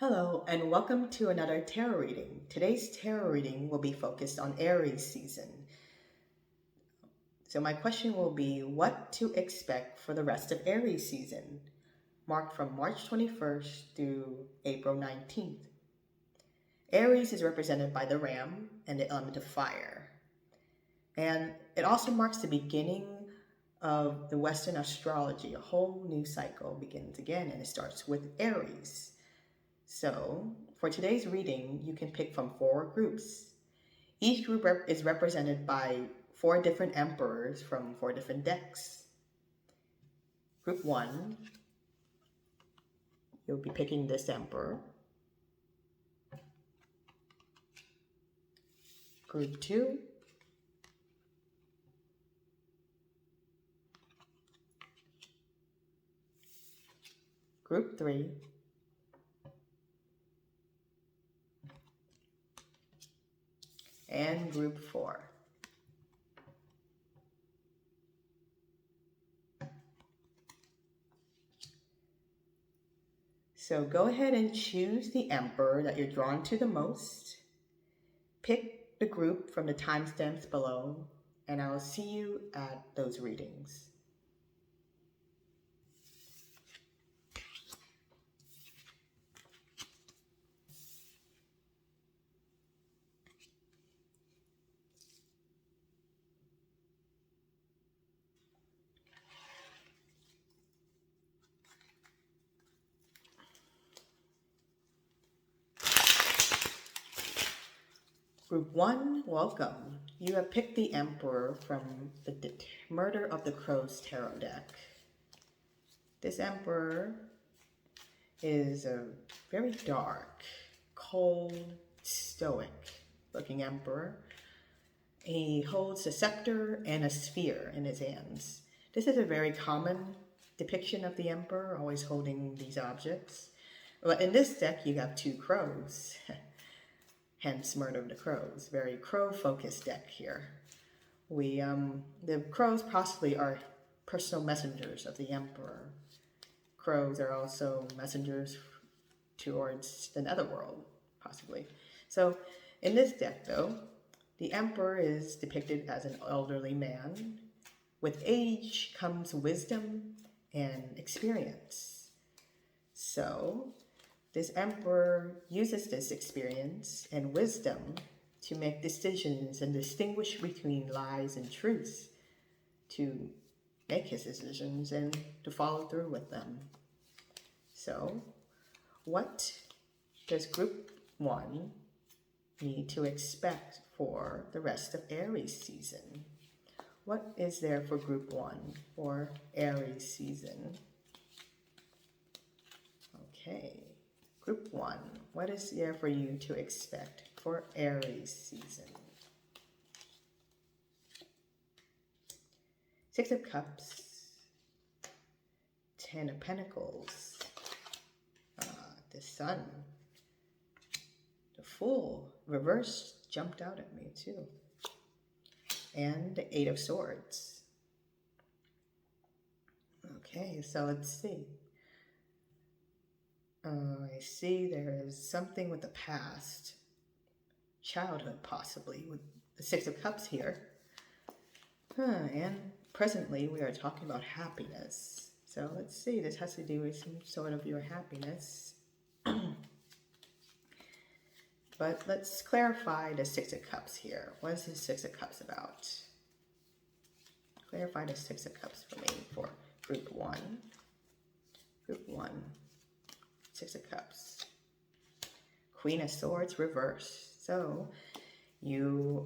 Hello, and welcome to another tarot reading. Today's tarot reading will be focused on Aries season. So my question will be what to expect for the rest of Aries season, marked from March 21st through April 19th. Aries is represented by the ram and the element of fire. And it also marks the beginning of the Western astrology. A whole new cycle begins again, and it starts with Aries. So, for today's reading, you can pick from 4 groups. Each group is represented by 4 different emperors from 4 different decks. Group 1, you'll be picking this emperor. Group 2, Group 3, and Group 4. So go ahead and choose the emperor that you're drawn to the most. Pick the group from the timestamps below, and I'll see you at those readings. Group 1, welcome. You have picked the Emperor from the Murder of the Crows tarot deck. This Emperor is a very dark, cold, stoic looking Emperor. He holds a scepter and a sphere in his hands. This is a very common depiction of the Emperor, always holding these objects. But in this deck, you have 2 crows. Hence, Murder of the Crows. Very crow-focused deck here. The crows possibly are personal messengers of the Emperor. Crows are also messengers towards the netherworld, possibly. So, in this deck, though, the Emperor is depicted as an elderly man. With age comes wisdom and experience. So, this emperor uses this experience and wisdom to make decisions and distinguish between lies and truths, to make his decisions and to follow through with them. So, what does Group 1 need to expect for the rest of Aries season? What is there for Group 1 for Aries season? Okay. Group 1, what is there for you to expect for Aries season? 6 of Cups, 10 of Pentacles, the Sun, the Fool, reverse jumped out at me too, and the 8 of Swords. Okay, so let's see. I see there is something with the past, childhood possibly, with the 6 of Cups here. And presently we are talking about happiness. So let's see, this has to do with some sort of your happiness. But let's clarify the 6 of Cups here. What is the 6 of Cups about? Clarify the 6 of Cups for me for Group 1. Group 1. 6 of Cups. Queen of Swords reverse. So your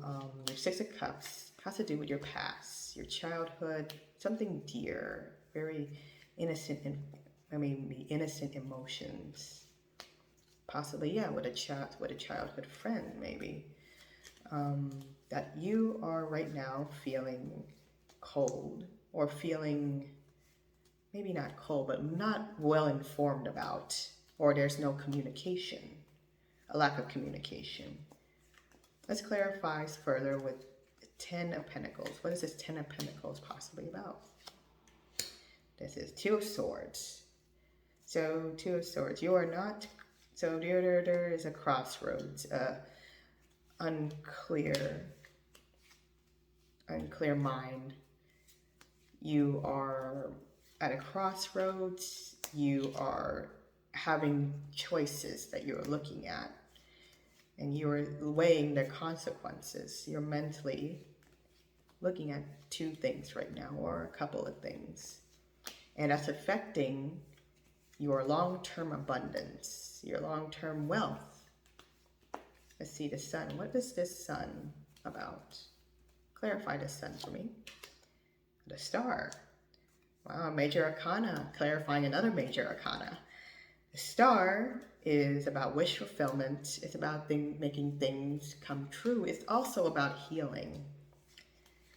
6 of Cups has to do with your past, your childhood, something dear, very innocent, innocent emotions. Possibly, yeah, with a childhood friend, maybe. That you are right now feeling cold, or feeling maybe not cold, but not well informed about, or there's no communication, a lack of communication. Let's clarify further with 10 of Pentacles. What is this 10 of Pentacles possibly about? This is 2 of Swords. So 2 of Swords, you are not So there is a crossroads, unclear mind. You are at a crossroads. You are having choices that you're looking at, and you're weighing their consequences. You're mentally looking at two things right now, or a couple of things, and that's affecting your long-term abundance, your long-term wealth. Let's see the sun. What is this sun about? Clarify the sun for me. The star. Wow, major arcana, clarifying another major arcana. The star is about wish fulfillment. It's about making things come true. It's also about healing.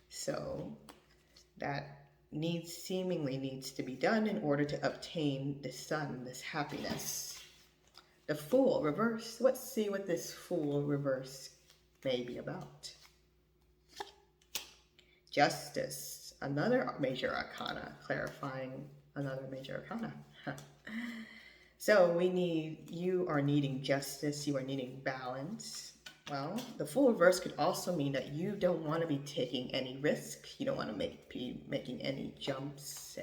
So that seemingly needs to be done in order to obtain the sun, this happiness. The Fool reverse. Let's see what this Fool reverse may be about. Justice, another major arcana, clarifying another major arcana. So you are needing justice, you are needing balance. Well, the Fool reverse could also mean that you don't want to be taking any risk. You don't want to be making any jumps,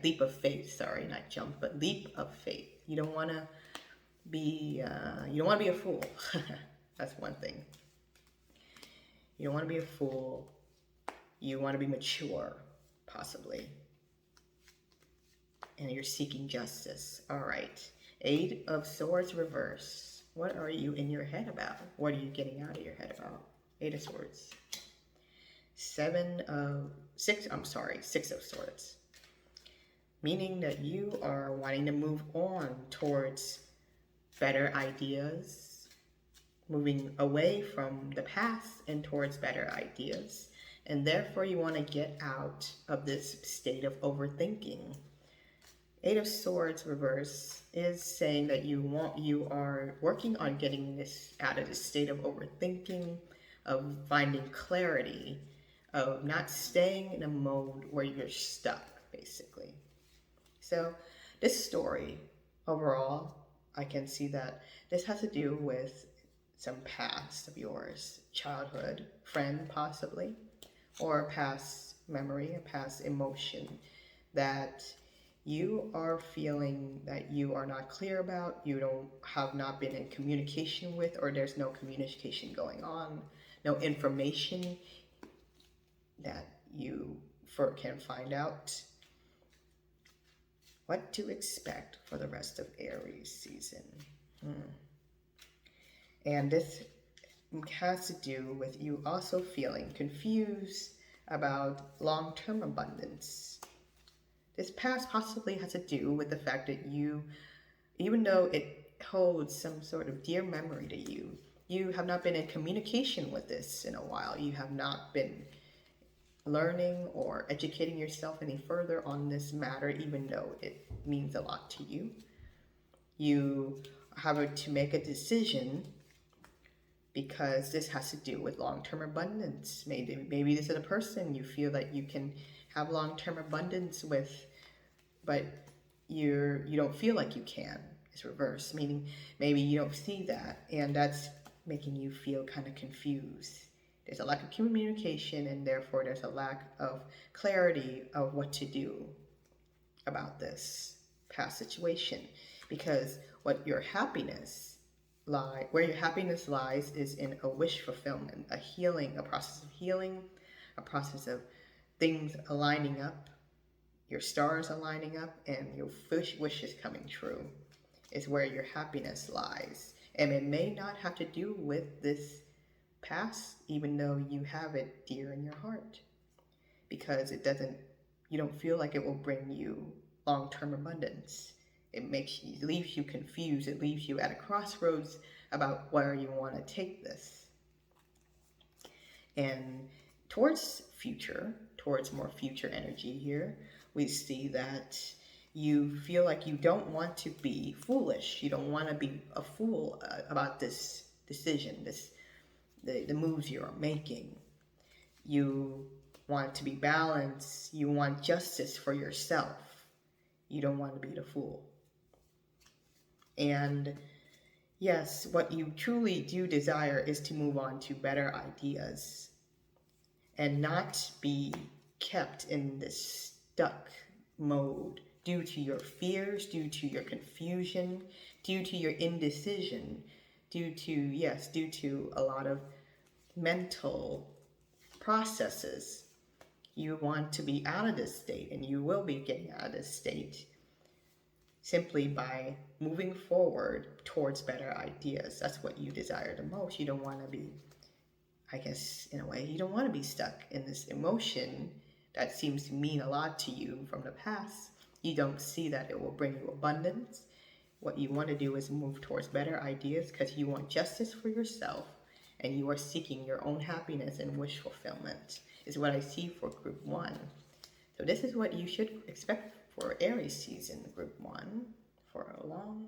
leap of faith, sorry, not jump, but leap of faith. You don't want to be a fool. That's one thing. You don't want to be a fool. You want to be mature, possibly. And you're seeking justice. All right. Eight of Swords reverse. What are you in your head about? What are you getting out of your head about? Eight of Swords. Six of Swords. Meaning that you are wanting to move on towards better ideas, moving away from the past and towards better ideas. And therefore you want to get out of this state of overthinking. Eight of Swords reverse is saying that you are working on getting this out of this state of overthinking, of finding clarity, of not staying in a mode where you're stuck, basically. So this story, overall, I can see that this has to do with some past of yours, childhood, friend possibly, or a past memory, a past emotion that you are feeling that you are not clear about, have not been in communication with, or there's no communication going on, no information that you can find out. What to expect for the rest of Aries season. And this has to do with you also feeling confused about long-term abundance. This past possibly has to do with the fact that you, even though it holds some sort of dear memory to you, you have not been in communication with this in a while. You have not been learning or educating yourself any further on this matter, even though it means a lot to you. You have to make a decision because this has to do with long-term abundance. Maybe this is a person you feel that you can have long-term abundance with, but you don't feel like you can. It's reverse, meaning maybe you don't see that, and that's making you feel kind of confused. There's a lack of communication, and therefore there's a lack of clarity of what to do about this past situation. Because where your happiness lies is in a wish fulfillment, a healing, a process of healing, a process of things aligning up, your stars aligning up, and your wish is coming true. Is where your happiness lies. And it may not have to do with this past, even though you have it dear in your heart, because you don't feel like it will bring you long-term abundance. It leaves you confused. It leaves you at a crossroads about where you want to take this. And towards more future energy here, we see that you feel like you don't want to be foolish. You don't want to be a fool about this decision, the moves you're making. You want to be balanced. You want justice for yourself. You don't want to be the fool. And yes, what you truly do desire is to move on to better ideas and not be kept in this stuck mode due to your fears, due to your confusion, due to your indecision, due to a lot of mental processes. You want to be out of this state, and you will be getting out of this state simply by moving forward towards better ideas. That's what you desire the most. You don't want to be, I guess, in a way, you don't want to be stuck in this emotion that seems to mean a lot to you from the past. You don't see that it will bring you abundance. What you want to do is move towards better ideas because you want justice for yourself and you are seeking your own happiness and wish fulfillment, is what I see for group 1. So this is what you should expect for Aries season, group 1, for a long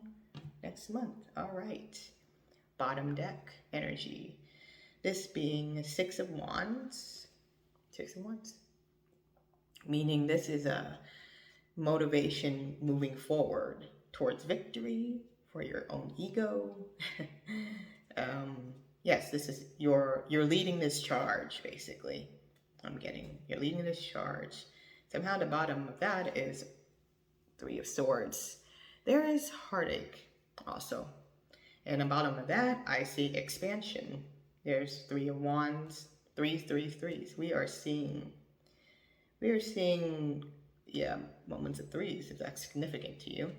next month. All right. Bottom deck energy. This being Six of Wands. Six of Wands. Meaning this is a motivation moving forward towards victory for your own ego. Yes, this is you're leading this charge, basically. You're leading this charge. Somehow the bottom of that is Three of Swords. There is heartache also. And the bottom of that, I see expansion. There's Three of Wands, threes. We are seeing, moments of threes, if that's significant to you.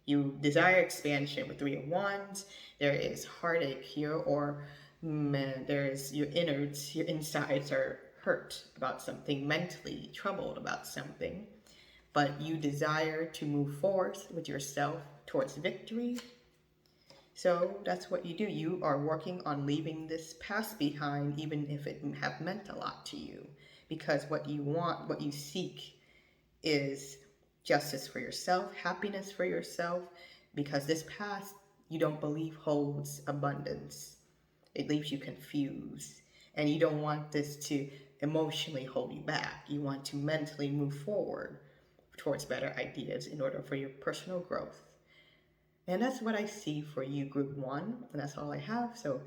You desire expansion with Three of Wands. There is heartache here, or there's your innards, your insides are hurt about something, mentally troubled about something. But you desire to move forth with yourself towards victory. So that's what you do. You are working on leaving this past behind, even if it have meant a lot to you. Because what you want, what you seek is justice for yourself, happiness for yourself, because this past you don't believe holds abundance. It leaves you confused. And you don't want this to emotionally hold you back. You want to mentally move forward towards better ideas in order for your personal growth. And that's what I see for you, group 1, and that's all I have. So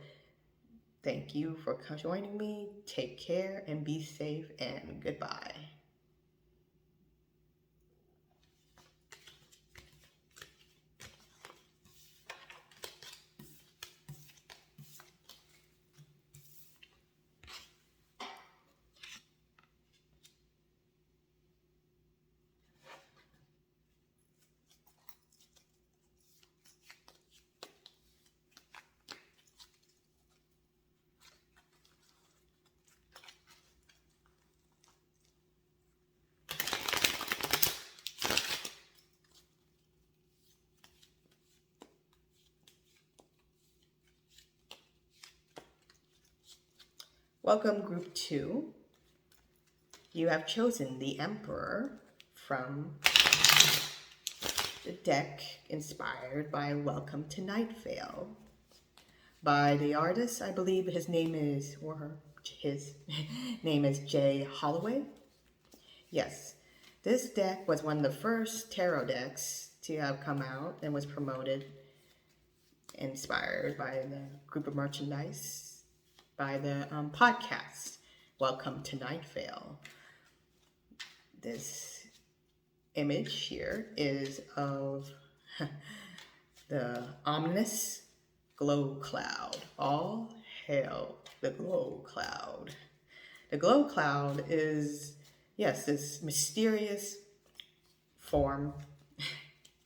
thank you for joining me. Take care and be safe, and goodbye. Welcome, group 2. You have chosen the Emperor from the deck inspired by Welcome to Night Vale by the artist. I believe his name is Jay Holloway. Yes, this deck was one of the first tarot decks to have come out and was promoted, inspired by the group of merchandise, by the podcast Welcome to Night Vale. This image here is of the ominous glow cloud. All hail the glow cloud. The glow cloud is, yes, this mysterious form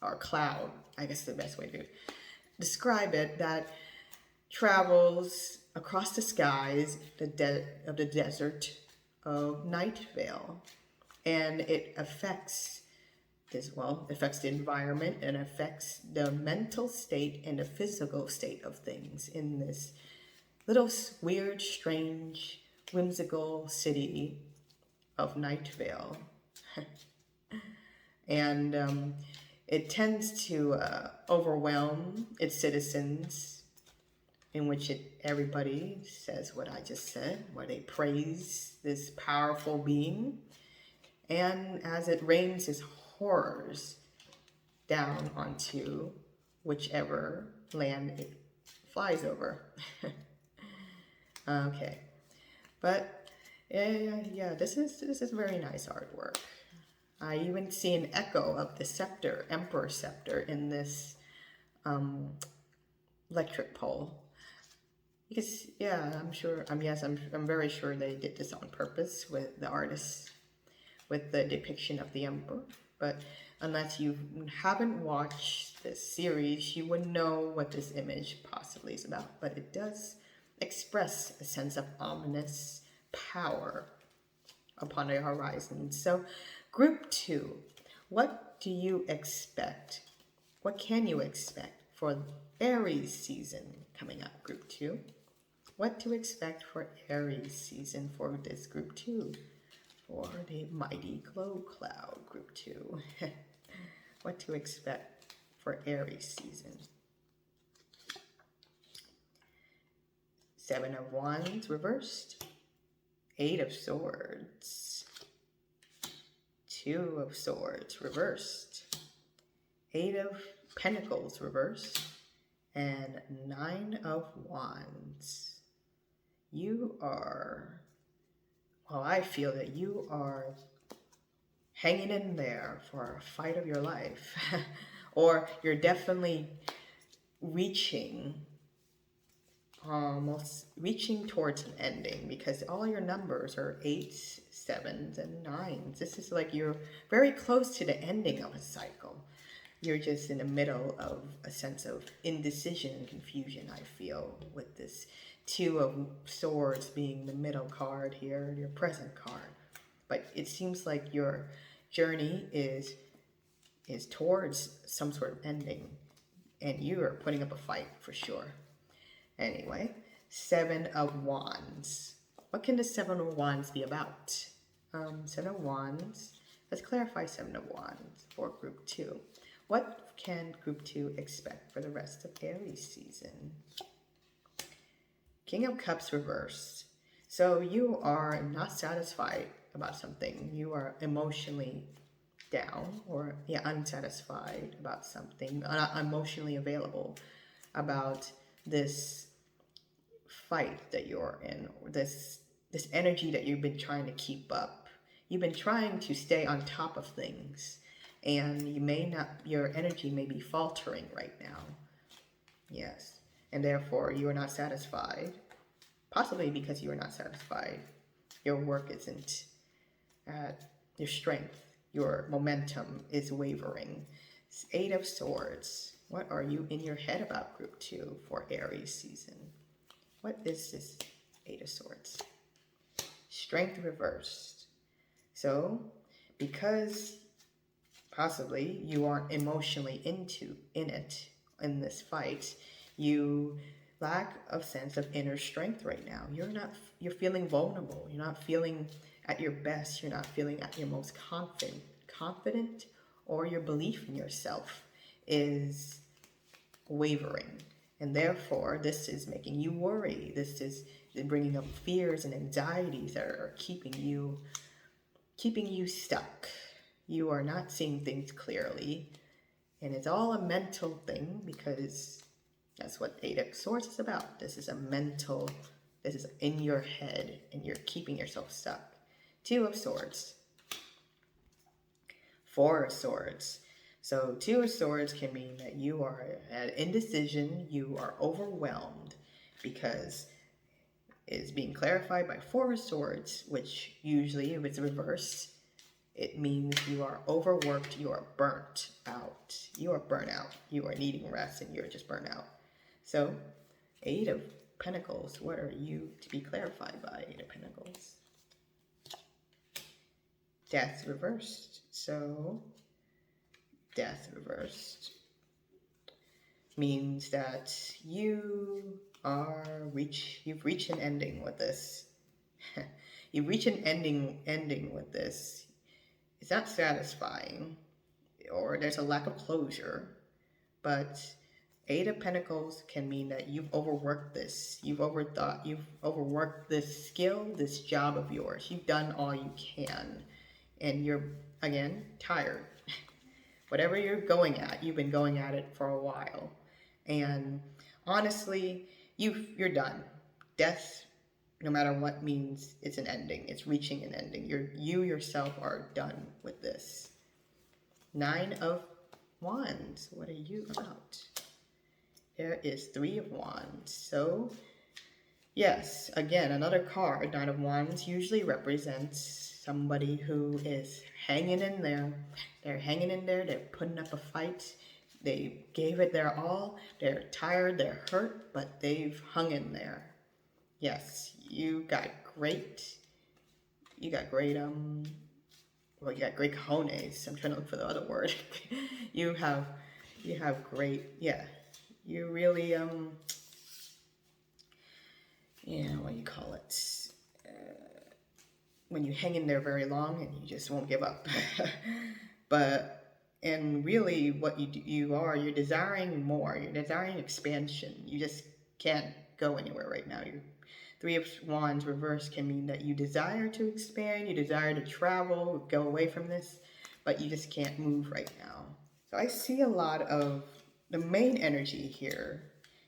or cloud, I guess is the best way to describe it, that travels across the skies of the desert of Night Vale. And it affects affects the environment and affects the mental state and the physical state of things in this little weird, strange, whimsical city of Night Vale. And it tends to overwhelm its citizens, in which everybody says what I just said, where they praise this powerful being. And as it rains its horrors down onto whichever land it flies over. Okay, but yeah, this is very nice artwork. I even see an echo of the scepter, Emperor scepter, in this electric pole. Because yeah, I'm sure. I'm very sure they did this on purpose with the artists, with the depiction of the emperor. But unless you haven't watched this series, you wouldn't know what this image possibly is about. But it does express a sense of ominous power upon the horizon. So, group 2, what do you expect? What can you expect for Aries season coming up, group 2? What to expect for Aries season for this group 2? For the mighty glow cloud, group 2. What to expect for Aries season? 7 of Wands reversed. 8 of Swords. 2 of Swords reversed. 8 of Pentacles reversed. And 9 of Wands. You are, well, I feel that you are hanging in there for a fight of your life. Or you're definitely almost reaching towards an ending, because all your numbers are 8s, 7s, and 9s. This is like you're very close to the ending of a cycle. You're just in the middle of a sense of indecision and confusion, I feel, with this 2 of Swords being the middle card here, your present card. But it seems like your journey is towards some sort of ending, and you are putting up a fight for sure. Anyway, 7 of Wands. What can the 7 of Wands be about? 7 of Wands. Let's clarify 7 of Wands for group 2. What can group 2 expect for the rest of Aries season? King of Cups reversed. So you are not satisfied about something. You are emotionally down, or unsatisfied about something, not emotionally available about this fight that you're in, or this energy that you've been trying to keep up. You've been trying to stay on top of things, and your energy may be faltering right now. Yes. And therefore you are not satisfied. Possibly because you are not satisfied. Your work isn't at your strength. Your momentum is wavering. It's 8 of Swords. What are you in your head about group 2 for Aries season? What is this 8 of Swords? Strength reversed. So, because possibly you aren't emotionally in this fight, you lack a sense of inner strength right now. You're feeling vulnerable. You're not feeling at your best. You're not feeling at your most confident, or your belief in yourself is wavering. And therefore, this is making you worry. This is bringing up fears and anxieties that are keeping you stuck. You are not seeing things clearly. And it's all a mental thing, because that's what 8 of Swords is about. This is in your head, and you're keeping yourself stuck. 2 of Swords. 4 of Swords. So 2 of Swords can mean that you are at indecision, you are overwhelmed, because it's being clarified by 4 of Swords, which usually, if it's reversed, it means you are overworked, you are burnt out. You are burnt out. You are needing rest, and you're just burnt out. So, 8 of Pentacles, what are you to be clarified by 8 of Pentacles? Death reversed. So, Death reversed means that you've reached an ending with this. You've reached an ending with this. It's not satisfying, or there's a lack of closure, but 8 of Pentacles can mean that you've overworked this. You've overworked this skill, this job of yours. You've done all you can, and you're, again, tired. Whatever you're going at, you've been going at it for a while. And honestly, you're done. Death, no matter what, means it's an ending. It's reaching an ending. You yourself are done with this. 9 of Wands. What are you about? There is 3 of Wands. So, yes, again, another card. 9 of Wands usually represents somebody who is hanging in there. They're hanging in there. They're putting up a fight. They gave it their all. They're tired. They're hurt, but they've hung in there. Yes, you got great, well, you got great cojones. I'm trying to look for the other word. you have great, yeah, you really, what do you call it? When you hang in there very long and you just won't give up. And really what you're desiring more. You're desiring expansion. You just can't go anywhere right now. 3 of Wands reverse can mean that you desire to expand, you desire to travel, go away from this, but you just can't move right now. So I see a lot of, the main energy here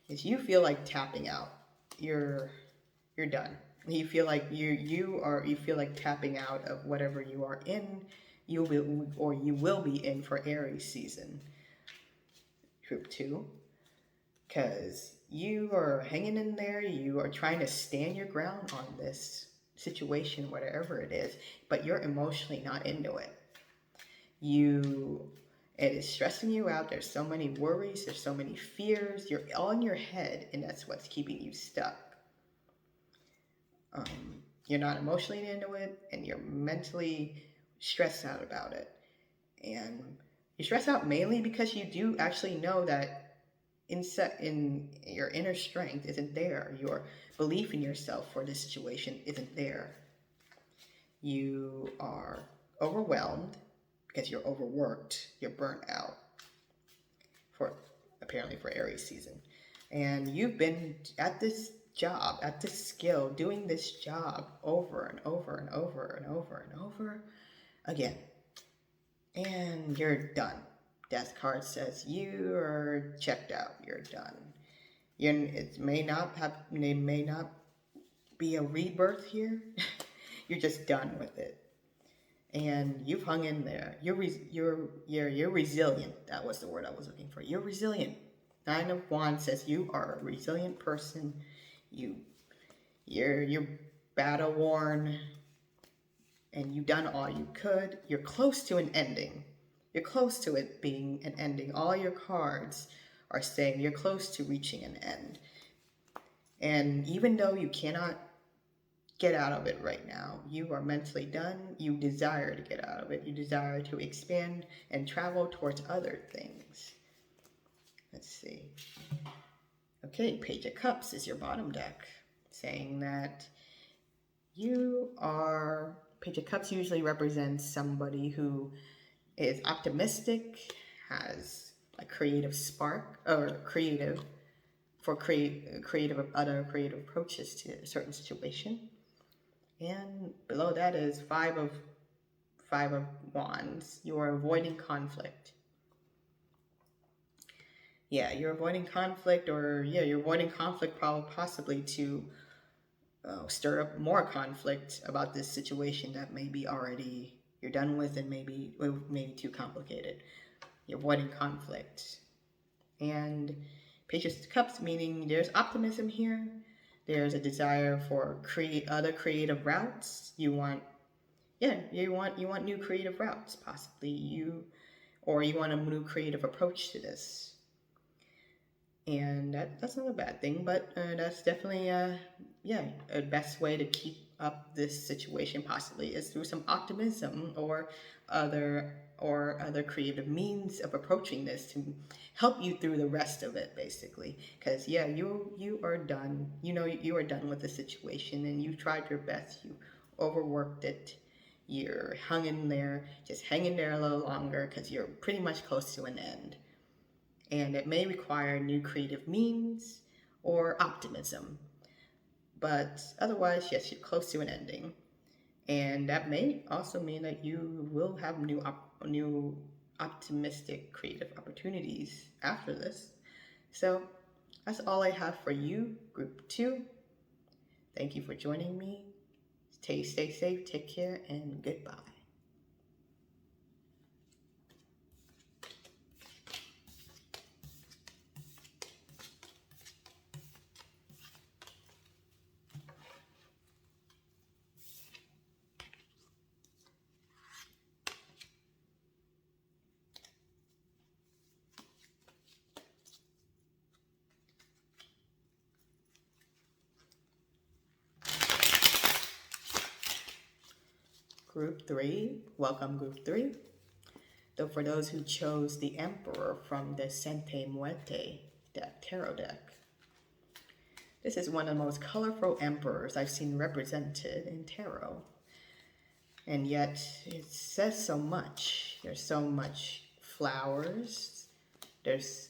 is you feel like tapping out. You're done. You feel like you feel like tapping out of whatever you are in, you will be in for Aries season. Group 2. Because you are hanging in there, you are trying to stand your ground on this situation, whatever it is, but you're emotionally not into it. It is stressing you out. There's so many worries, there's so many fears. You're all in your head, and that's what's keeping you stuck. You're not emotionally into it, and you're mentally stressed out about it. And you stress out mainly because you do actually know that in your inner strength isn't there. Your belief in yourself for this situation isn't there. You are overwhelmed because you're overworked. You're burnt out apparently for Aries season. And you've been at this job, at this skill, doing this job over and over and over and over and over again. And you're done. Death card says you are checked out. You're done. It may not be a rebirth here. You're just done with it, and you've hung in there. You're resilient. That was the word I was looking for. You're resilient. 9 of Wands says you are a resilient person. You're battle worn, and you've done all you could. You're close to an ending. You're close to it being an ending. All your cards are saying you're close to reaching an end. And even though you cannot get out of it right now, you are mentally done. You desire to get out of it. You desire to expand and travel towards other things. Let's see. Okay, Page of Cups is your bottom deck, saying that Page of Cups usually represents somebody who is optimistic, has a creative spark, or creative other creative approaches to a certain situation. And below that is 5 of Wands. You are avoiding conflict. Yeah, you're avoiding conflict, you're avoiding conflict possibly to stir up more conflict about this situation that maybe already you're done with and maybe too complicated. You're avoiding conflict. And Page of Cups, meaning there's optimism here. There's a desire for other creative routes. You want new creative routes, possibly you want a new creative approach to this. And that's not a bad thing, but that's definitely a best way to keep up this situation possibly is through some optimism or other creative means of approaching this to help you through the rest of it, basically. Because you are done. You are done with the situation, and you tried your best. You overworked it. You're hung in there, just hang in there a little longer because you're pretty much close to an end. And it may require new creative means or optimism. But otherwise, yes, you're close to an ending. And that may also mean that you will have new optimistic, creative opportunities after this. So that's all I have for you, Group 2. Thank you for joining me. Stay safe, take care, and goodbye. Group 3, welcome Group 3. Though for those who chose the Emperor from the Muerte tarot deck, this is one of the most colorful emperors I've seen represented in tarot. And yet it says so much. There's so much flowers. There's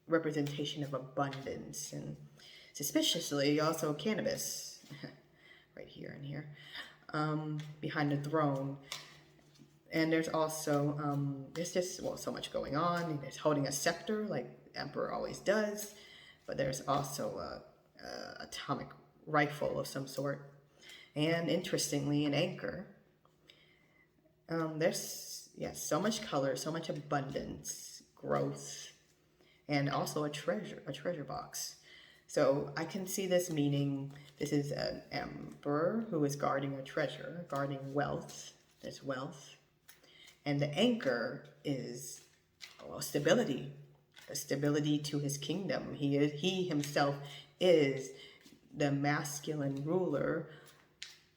representation of abundance, and suspiciously also cannabis right here and here behind the throne. And there's also there's just so much going on. There's holding a scepter like the emperor always does, but there's also a atomic rifle of some sort, and interestingly an anchor. There's so much color, so much abundance, growth, and also a treasure box. So I can see this meaning this is an emperor who is guarding a treasure, guarding wealth. There's wealth. And the anchor is stability, a stability to his kingdom. He himself is the masculine ruler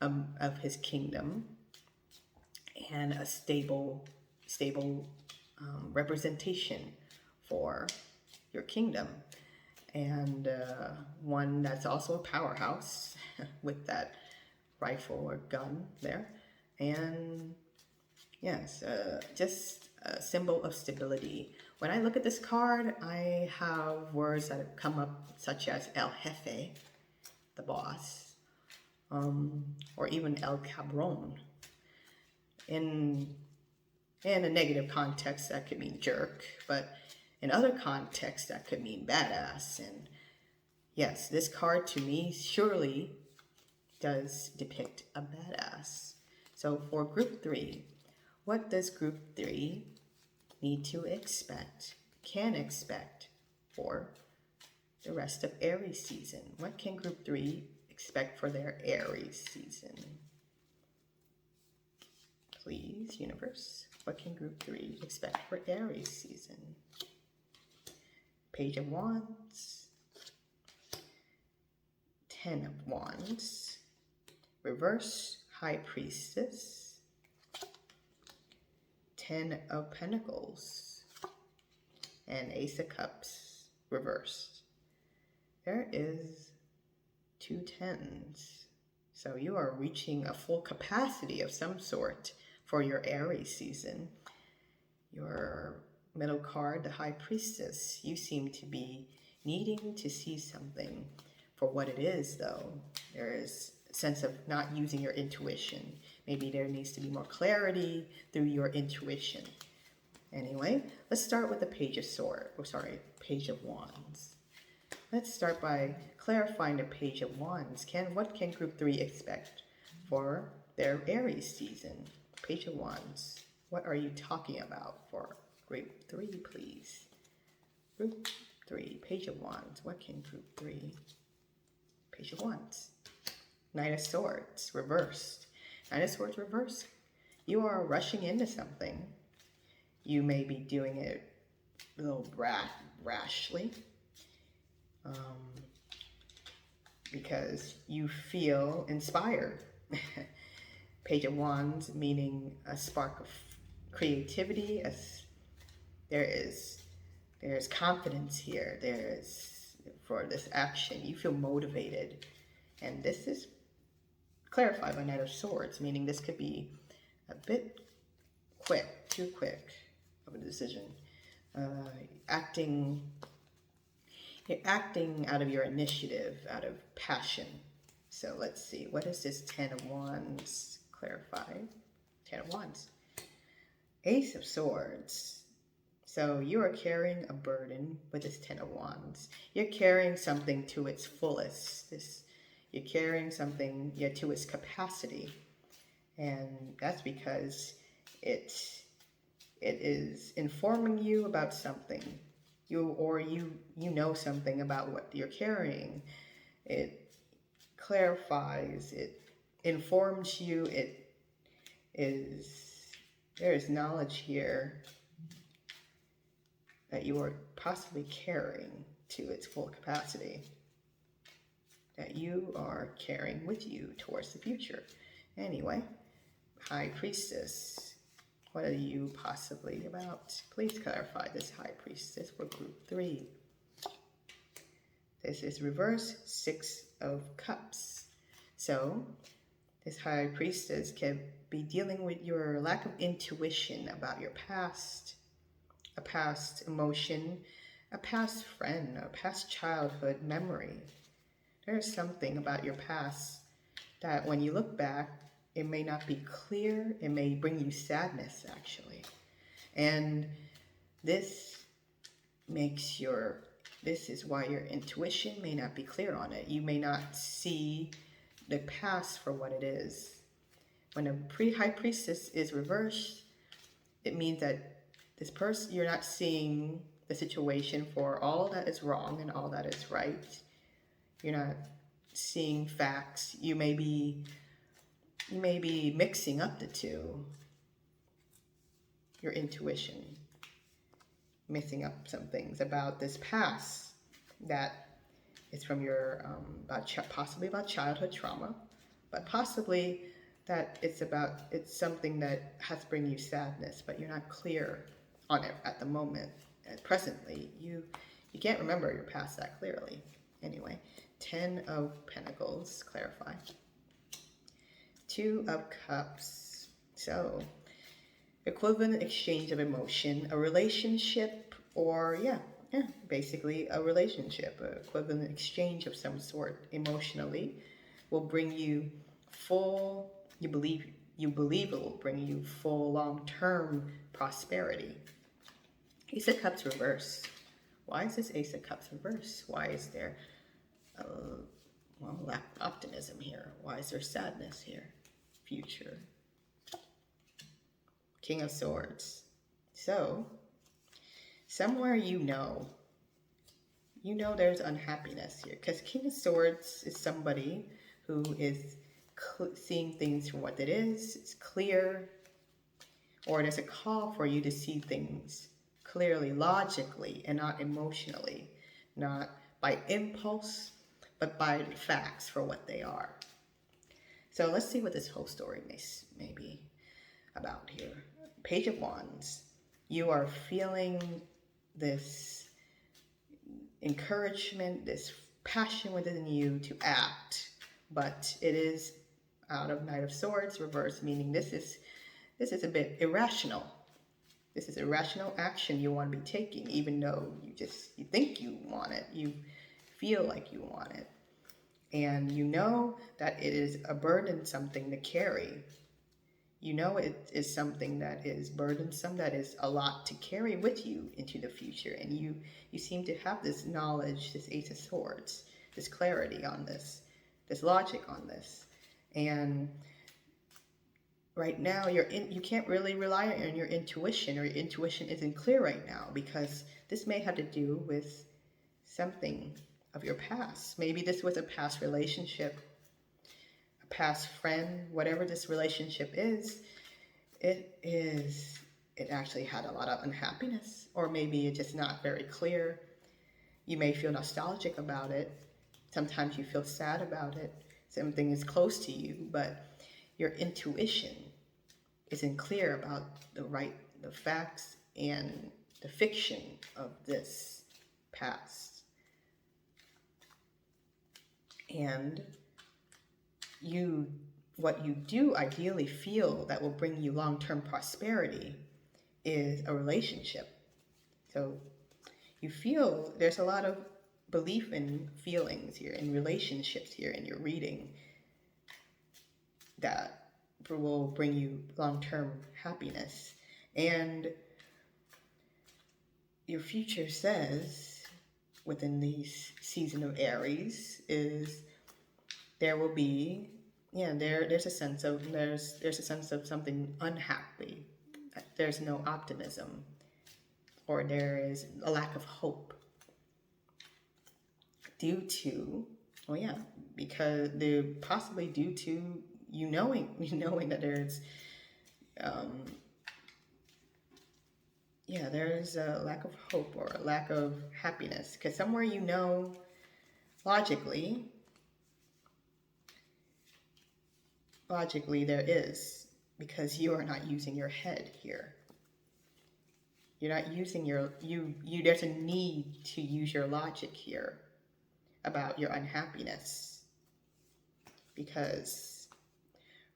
of his kingdom, and a stable representation for your kingdom, and one that's also a powerhouse with that rifle or gun there. And yes, just a symbol of stability. When I look at this card, I have words that have come up such as El Jefe, the boss, or even El Cabron. In a negative context, that could mean jerk, but in other contexts, that could mean badass. And yes, this card to me surely does depict a badass. So for Group 3, what does Group 3 need to expect, can expect for the rest of Aries season? What can Group 3 expect for their Aries season? Please, universe, what can Group 3 expect for Aries season? Page of Wands, 10 of Wands, reverse High Priestess, 10 of Pentacles, and Ace of Cups reversed. There is 2 tens. So you are reaching a full capacity of some sort for your Aries season. Your middle card, the High Priestess, you seem to be needing to see something for what it is, though. There is a sense of not using your intuition. Maybe there needs to be more clarity through your intuition. Anyway, let's start with the Page of Wands. Let's start by clarifying the Page of Wands. What can Group 3 expect for their Aries season? Page of Wands, what are you talking about for Group 3, please? Group 3, Page of Wands, what can Group 3? Page of Wands, Knight of Swords, reversed. Knight of Swords reversed. You are rushing into something. You may be doing it a little rashly. Because you feel inspired. Page of Wands meaning a spark of creativity. There's confidence here. For this action, you feel motivated. And this is clarified by Knight of Swords, meaning this could be a bit quick, too quick of a decision. You're acting out of your initiative, out of passion. So let's see, what is this 10 of Wands? Clarify. 10 of Wands. Ace of Swords. So you are carrying a burden with this Ten of Wands. You're carrying something to its fullest. You're carrying something, yeah, to its capacity. And that's because it is informing you about something. You know something about what you're carrying. It clarifies, it informs you, there is knowledge here that you are possibly carrying to its full capacity, that you are carrying with you towards the future. Anyway, High Priestess, what are you possibly about? Please clarify this High Priestess for group 3. This is reverse 6 of Cups. So this High Priestess can be dealing with your lack of intuition about your past, a past emotion, a past friend, a past childhood memory. There's something about your past that when you look back, it may not be clear. It may bring you sadness, actually. And this is why your intuition may not be clear on it. You may not see the past for what it is. When a High Priestess is reversed, it means that this person, you're not seeing the situation for all that is wrong and all that is right. You're not seeing facts. You may be mixing up the two. Your intuition, mixing up some things about this past that is from your possibly about childhood trauma, but possibly that it's something that has bring you sadness, but you're not clear on it at the moment. Presently, you can't remember your past that clearly. Anyway, 10 of Pentacles, clarify. 2 of Cups. So, equivalent exchange of emotion, a relationship, or basically a relationship, an equivalent exchange of some sort emotionally will bring you full, you believe it will bring you full long-term prosperity. Ace of Cups reverse. Why is this Ace of Cups reverse? Why is there lack of optimism here? Why is there sadness here? Future. King of Swords. So, somewhere you know there's unhappiness here, because King of Swords is somebody who is seeing things for what it is. It's clear, or there's a call for you to see things clearly, logically, and not emotionally, not by impulse, but by facts for what they are. So let's see what this whole story may be about here. Page of Wands. You are feeling this encouragement, this passion within you to act, but it is out of Knight of Swords, reverse, meaning this is a bit irrational. This is irrational action you want to be taking, even though you think you want it, you feel like you want it, and you know that it is a burden, something to carry. You know it is something that is burdensome, that is a lot to carry with you into the future. And you seem to have this knowledge, this Ace of Swords, this clarity on this logic on this. And right now you can't really rely on your intuition, or your intuition isn't clear right now, because this may have to do with something of your past. Maybe this was a past relationship, past friend, whatever this relationship is, it actually had a lot of unhappiness, or maybe it's just not very clear. You may feel nostalgic about it. Sometimes you feel sad about it. Something is close to you, but your intuition isn't clear about the facts and the fiction of this past. And what you do ideally feel that will bring you long-term prosperity is a relationship. So you feel there's a lot of belief in feelings here, in relationships here in your reading, that will bring you long-term happiness. And your future says within these season of Aries is there will be, there's a sense of there's a sense of something unhappy. There's no optimism, or there is a lack of hope due to, well, yeah, because they're possibly due to you knowing that there's there's a lack of hope or a lack of happiness, because somewhere logically there is, because you are not using your head here. You're not using there's a need to use your logic here about your unhappiness, because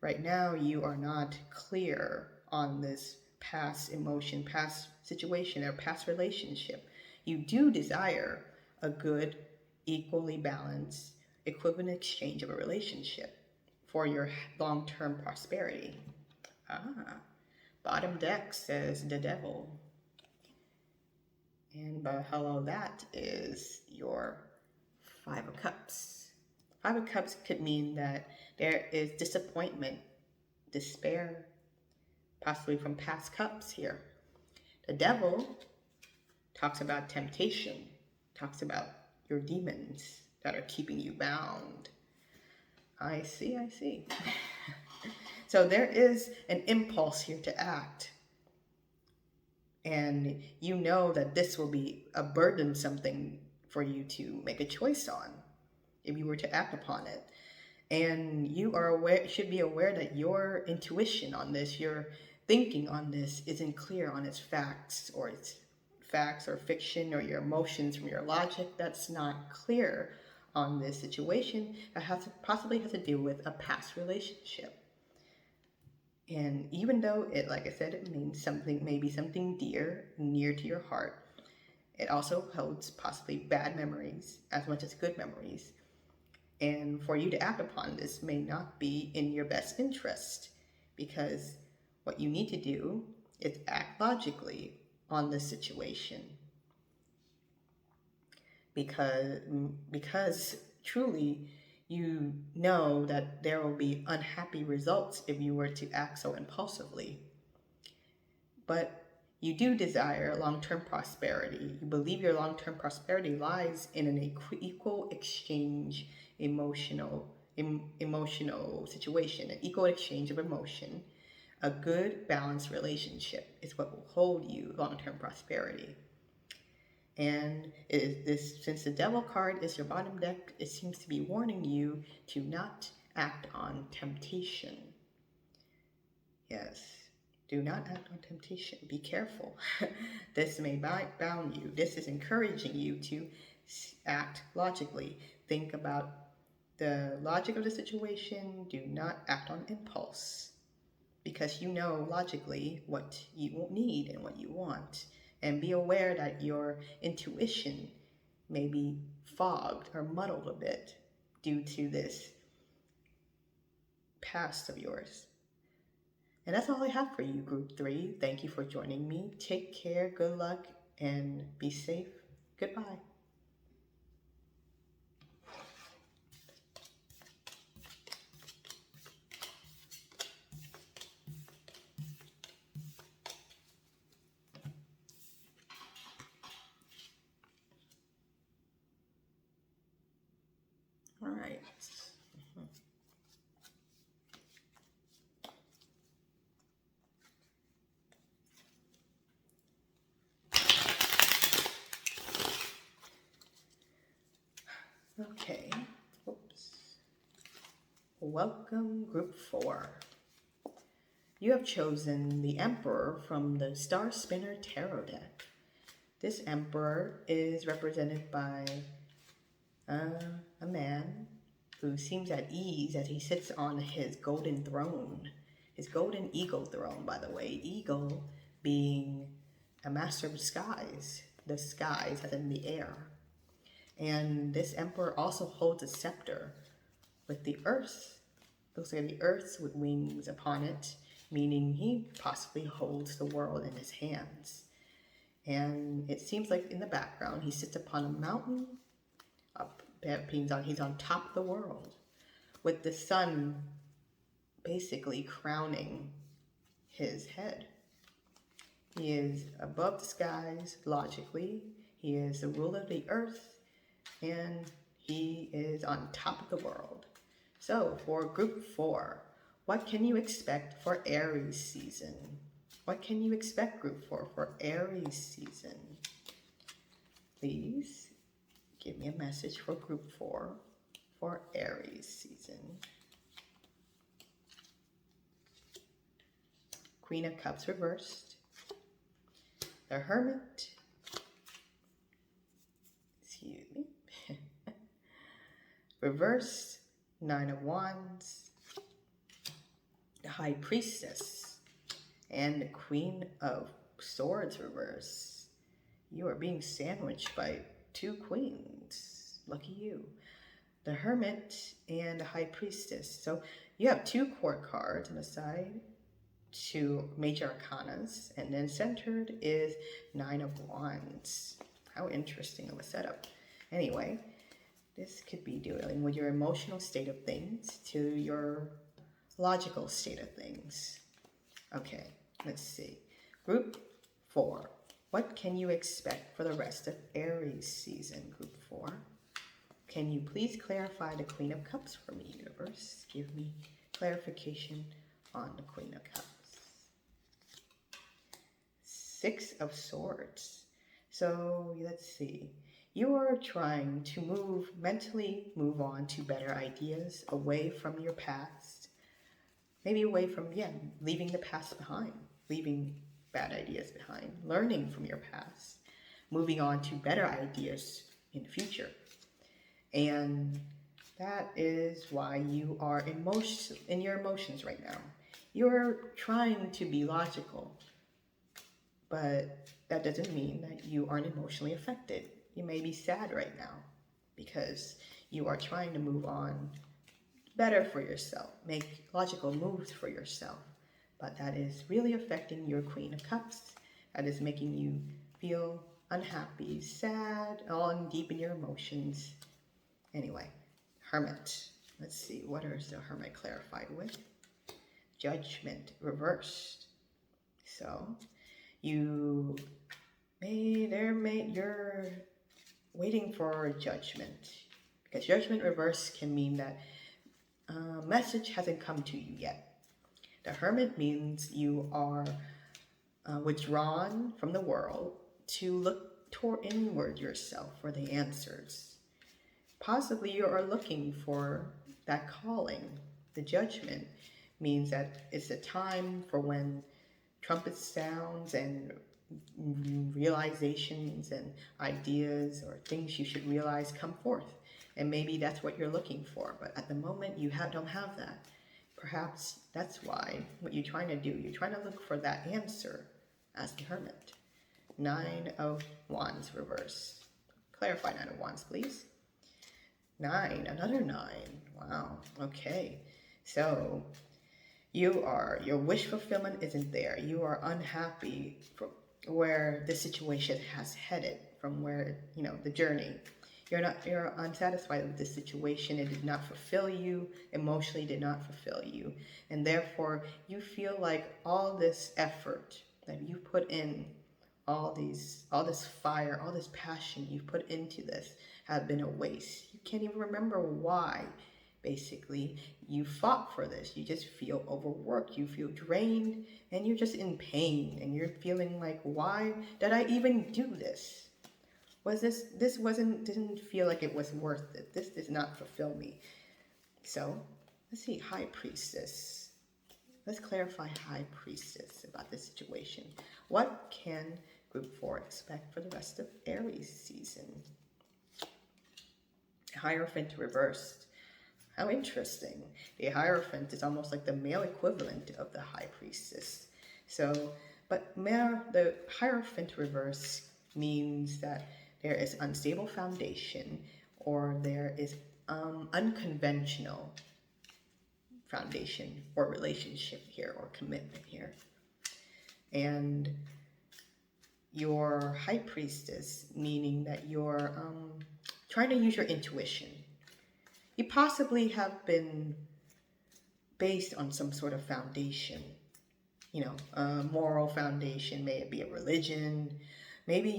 right now you are not clear on this past emotion, past situation, or past relationship. You do desire a good, equally balanced, equivalent exchange of a relationship for your long-term prosperity. Bottom deck says the devil. And hello, that is your Five of Cups. Five of Cups could mean that there is disappointment, despair, possibly from past cups here. The devil talks about temptation, talks about your demons that are keeping you bound. I see. So there is an impulse here to act. And you know that this will be a burdensome thing for you to make a choice on if you were to act upon it. And you should be aware that your intuition on this, your thinking on this, isn't clear on its facts or fiction, or your emotions from your logic. That's not clear on this situation. That possibly has to do with a past relationship. And even though it, like I said, it means something, maybe something near to your heart, it also holds possibly bad memories as much as good memories. And for you to act upon this may not be in your best interest, because what you need to do is act logically on this situation. Because truly you know that there will be unhappy results if you were to act so impulsively. But you do desire long-term prosperity. You believe your long-term prosperity lies in an equal exchange emotional situation, an equal exchange of emotion. A good, balanced relationship is what will hold you long-term prosperity. And since the devil card is your bottom deck, it seems to be warning you to not act on temptation. Yes, do not act on temptation. Be careful. This may bound you. This is encouraging you to act logically. Think about the logic of the situation. Do not act on impulse, because you know logically what you need and what you want. And be aware that your intuition may be fogged or muddled a bit due to this past of yours. And that's all I have for you, Group 3. Thank you for joining me. Take care, good luck, and be safe. Goodbye. All right. Okay. Oops. Welcome, Group 4. You have chosen the Emperor from the Star Spinner Tarot deck. This Emperor is represented by a man who seems at ease as he sits on his golden throne. His golden eagle throne, by the way. Eagle being a master of skies. The skies as in the air. And this emperor also holds a scepter with the earth. Looks like the earth with wings upon it, meaning he possibly holds the world in his hands. And it seems like in the background, he sits upon a mountain. He's on top of the world, with the sun basically crowning his head. He is above the skies, logically. He is the ruler of the earth, and he is on top of the world. So, for group 4, what can you expect for Aries season? What can you expect, group 4, for Aries season? Please give me a message for group 4 for Aries season. Queen of Cups reversed. The Hermit. Excuse me. Reversed. 9 of Wands. The High Priestess. And the Queen of Swords reverse. You are being sandwiched by 2 queens. Lucky you. The Hermit and the High Priestess. So you have 2 court cards on the side, 2 major arcanas, and then centered is 9 of Wands. How interesting of a setup. Anyway, this could be dealing with your emotional state of things to your logical state of things. Okay, let's see. Group 4. What can you expect for the rest of Aries season, group 4? Can you please clarify the Queen of Cups for me, universe? Give me clarification on the Queen of Cups. 6 of Swords. So let's see. You are trying to mentally move on to better ideas, away from your past. Maybe away from, leaving the past behind, leaving bad ideas behind, learning from your past, moving on to better ideas in the future. And that is why you are in your emotions right now. You're trying to be logical, but that doesn't mean that you aren't emotionally affected. You may be sad right now because you are trying to move on better for yourself, make logical moves for yourself. But that is really affecting your Queen of Cups. That is making you feel unhappy, sad, all deep in your emotions. Anyway, Hermit. Let's see, what is the Hermit clarified with? Judgment reversed. So you're waiting for judgment, because judgment reverse can mean that a message hasn't come to you yet. The Hermit means you are withdrawn from the world to look toward inward yourself for the answers. Possibly you are looking for that calling. The Judgment means that it's a time for when trumpet sounds and realizations and ideas or things you should realize come forth. And maybe that's what you're looking for, but at the moment you don't have that. Perhaps that's why what you're trying to do, you're trying to look for that answer as the Hermit. 9 of Wands reverse. Clarify 9 of Wands, please. 9, another 9. Wow, okay. So your wish fulfillment isn't there. You are unhappy from where the situation has headed, from where, the journey. You're unsatisfied with this situation. It did not fulfill you, emotionally did not fulfill you. And therefore, you feel like all this effort that you put in, all this fire, all this passion you've put into this have been a waste. You can't even remember why. Basically, you fought for this. You just feel overworked. You feel drained, and you're just in pain. And you're feeling like, why did I even do this? Didn't feel like it was worth it. This did not fulfill me. So, let's see, High Priestess. Let's clarify High Priestess about this situation. What can Group 4 expect for the rest of Aries season? Hierophant reversed. How interesting. The Hierophant is almost like the male equivalent of the High Priestess. So, but the Hierophant reverse means that there is unstable foundation, or there is unconventional foundation or relationship here, or commitment here. And your High Priestess, meaning that you're trying to use your intuition. You possibly have been based on some sort of foundation, you know, a moral foundation. May it be a religion. Maybe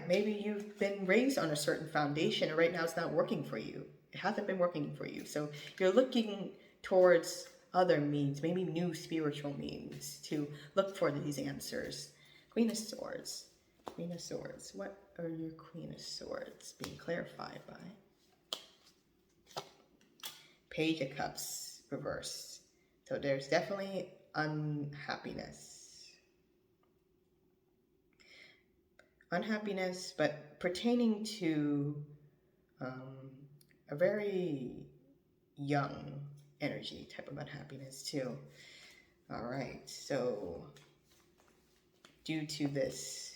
maybe you've been raised on a certain foundation, and right now it's not working for you. It hasn't been working for you. So you're looking towards other means, maybe new spiritual means, to look for these answers. Queen of Swords. Queen of Swords. What are your Queen of Swords being clarified by? Page of Cups reversed. So there's definitely unhappiness. Unhappiness, but pertaining to a very young energy type of unhappiness too. All right, so due to this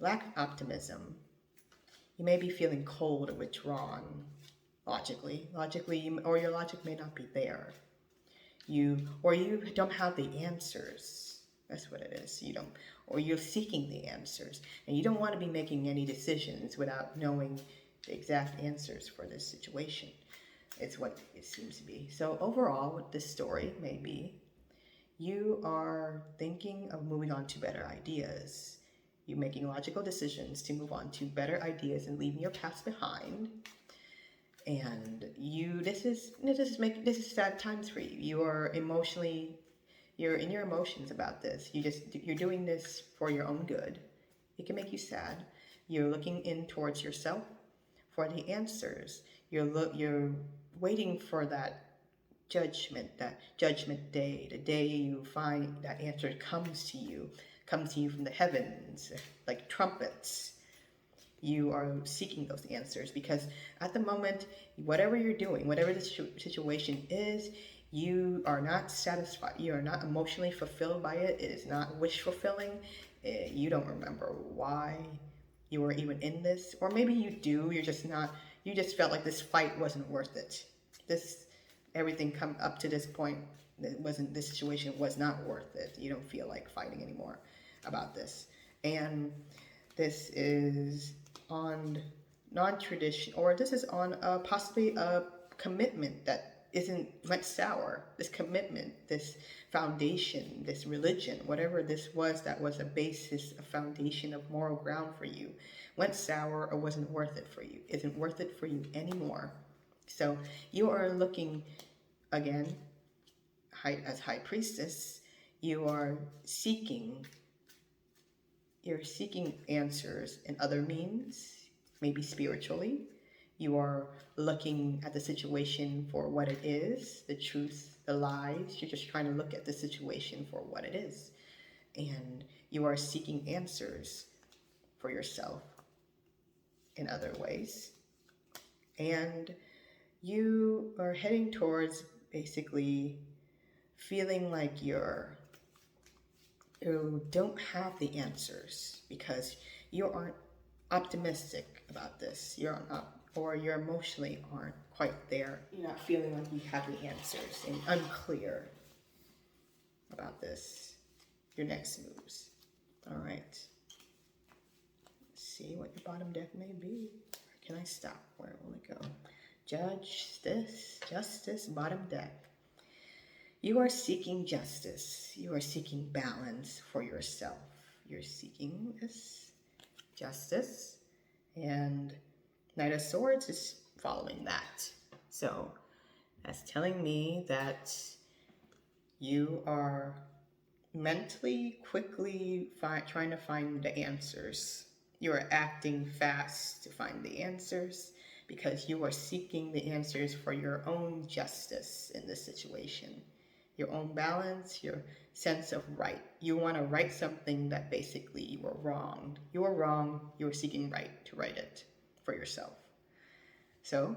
lack of optimism, you may be feeling cold or withdrawn logically, or your logic may not be there. You don't have the answers. That's what it is. Or you're seeking the answers, and you don't want to be making any decisions without knowing the exact answers for this situation. It's what it seems to be. So overall, what this story may be, you are thinking of moving on to better ideas. You're making logical decisions to move on to better ideas and leaving your past behind. And this is sad times for you. You're in your emotions about this. You're doing this for your own good. It can make you sad. You're looking in towards yourself for the answers. You're waiting for that judgment day, the day you find that answer comes to you from the heavens like trumpets. You are seeking those answers because at the moment, whatever you're doing, whatever the situation is, you are not satisfied. You are not emotionally fulfilled by it. It is not wish fulfilling. You don't remember why you were even in this, or maybe you do. You're just not. You just felt like this fight wasn't worth it. Everything come up to this point. This situation was not worth it. You don't feel like fighting anymore about this, and this is on non-tradition, or this is on possibly a commitment that went sour. This commitment, this foundation, this religion, whatever this was that was a basis, a foundation of moral ground for you, went sour or wasn't worth it for you, isn't worth it for you anymore. So you are looking, again, as High Priestess, you're seeking answers in other means, maybe spiritually. You are looking at the situation for what it is, the truth, the lies. You're just trying to look at the situation for what it is. And you are seeking answers for yourself in other ways. And you are heading towards basically feeling like you don't have the answers because you aren't optimistic about this. You're emotionally aren't quite there. You're not feeling like you have the answers and unclear about this. Your next moves. All right. Let's see what your bottom deck may be. Can I stop? Where will it go? Justice, bottom deck. You are seeking justice. You are seeking balance for yourself. You're seeking this justice. And Knight of Swords is following that. So that's telling me that you are mentally, quickly trying to find the answers. You are acting fast to find the answers because you are seeking the answers for your own justice in this situation. Your own balance, your sense of right. You want to right something that basically you were wrong. You were wrong, you were seeking to right it for yourself. So,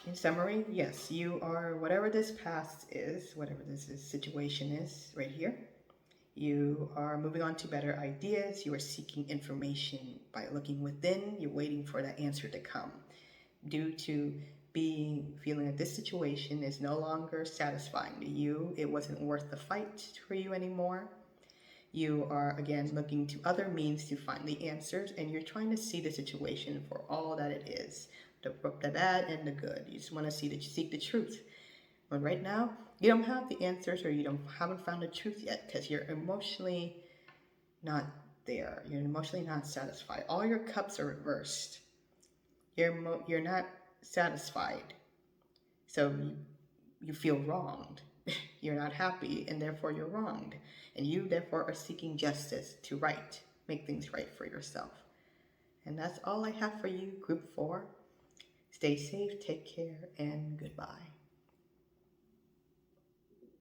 in summary, yes, you are, whatever this past is, whatever this situation is right here, you are moving on to better ideas. You are seeking information by looking within. You're waiting for that answer to come. Due to feeling that this situation is no longer satisfying to you, it wasn't worth the fight for you anymore, You are, again, looking to other means to find the answers, and you're trying to see the situation for all that it is, the bad and the good. You just want to seek the truth. But right now, you don't have the answers, or haven't found the truth yet, because you're emotionally not there. You're emotionally not satisfied. All your cups are reversed. You're not satisfied. So you feel wronged. You're not happy, and therefore you're wronged. And you, therefore, are seeking justice to make things right for yourself. And that's all I have for you, Group 4. Stay safe, take care, and goodbye.